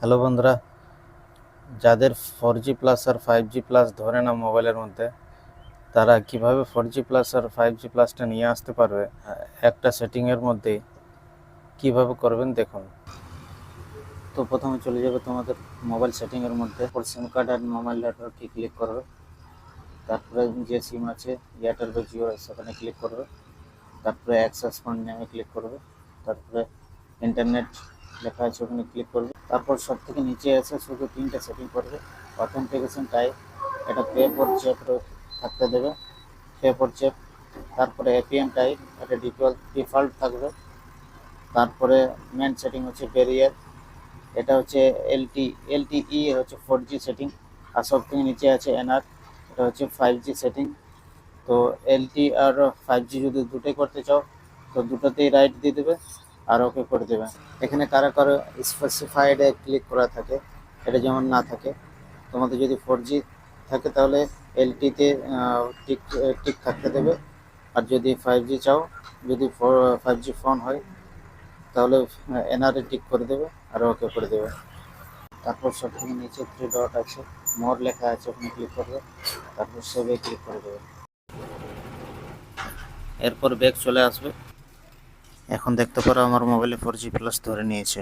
Hello বন্ধুরা, যাদের 4G plus আর 5G plus ধরে না মোবাইলের মধ্যে, তারা কিভাবে 4G প্লাস আর 5G প্লাসটা নিয়ে আসতে পারবে একটা সেটিংয়ের মধ্যে কিভাবে করবেন দেখুন। তো প্রথমে চলে যাবে তোমাদের মোবাইল সেটিংয়ের মধ্যে, সিম কার্ড আর মোবাইল নেটওয়ার্কে ক্লিক করবে। তারপরে যে সিম আছে এয়ারটেল বা জিও সেখানে ক্লিক করবে। তারপরে অ্যাক্সেস পয়েন্ট নেমে ক্লিক করবে। তারপরে ইন্টারনেট লেখা আছে ওখানে ক্লিক করবে। তারপর সব থেকে নিচে এসে শুধু তিনটে সেটিং করবে। অথেন্টিকেশন টাইপ, এটা পে ফর চেক থাকতে দেবে, পে ফর চেক। তারপরে এপিএম টাইপ, এটা ডিফল্ট থাকবে। তারপরে মেন সেটিং হচ্ছে ব্যারিয়ার, এটা হচ্ছে এলটিই হচ্ছে 4G সেটিং। আর সব থেকে নিচে আছে এনআর, এটা হচ্ছে 5G সেটিং। তো এলটি আর 5G যদি দুটোই করতে চাও তো দুটোতেই রাইট দিয়ে দেবে আর ওকে করে দেবে। এখানে কারো কারো স্পেসিফাইডে ক্লিক করা থাকে, এটা যেমন না থাকে। তোমাদের যদি 4G থাকে তাহলে এলটিতে টিক টিক থাকতে দেবে। আর যদি 5G চাও, যদি 5G ফোন হয় তাহলে এনআরএ টিক করে দেবে আর ওকে করে দেবে। তারপর সব থেকে নিচে 3 ডট আছে, মোর লেখা আছে, ওখানে ক্লিক করবে। তারপর সেভে ক্লিক করে দেবে। এরপর ব্যাক চলে আসবে। এখন দেখতে পারো আমার মোবাইলে 4G প্লাস ধরে নিয়েছে।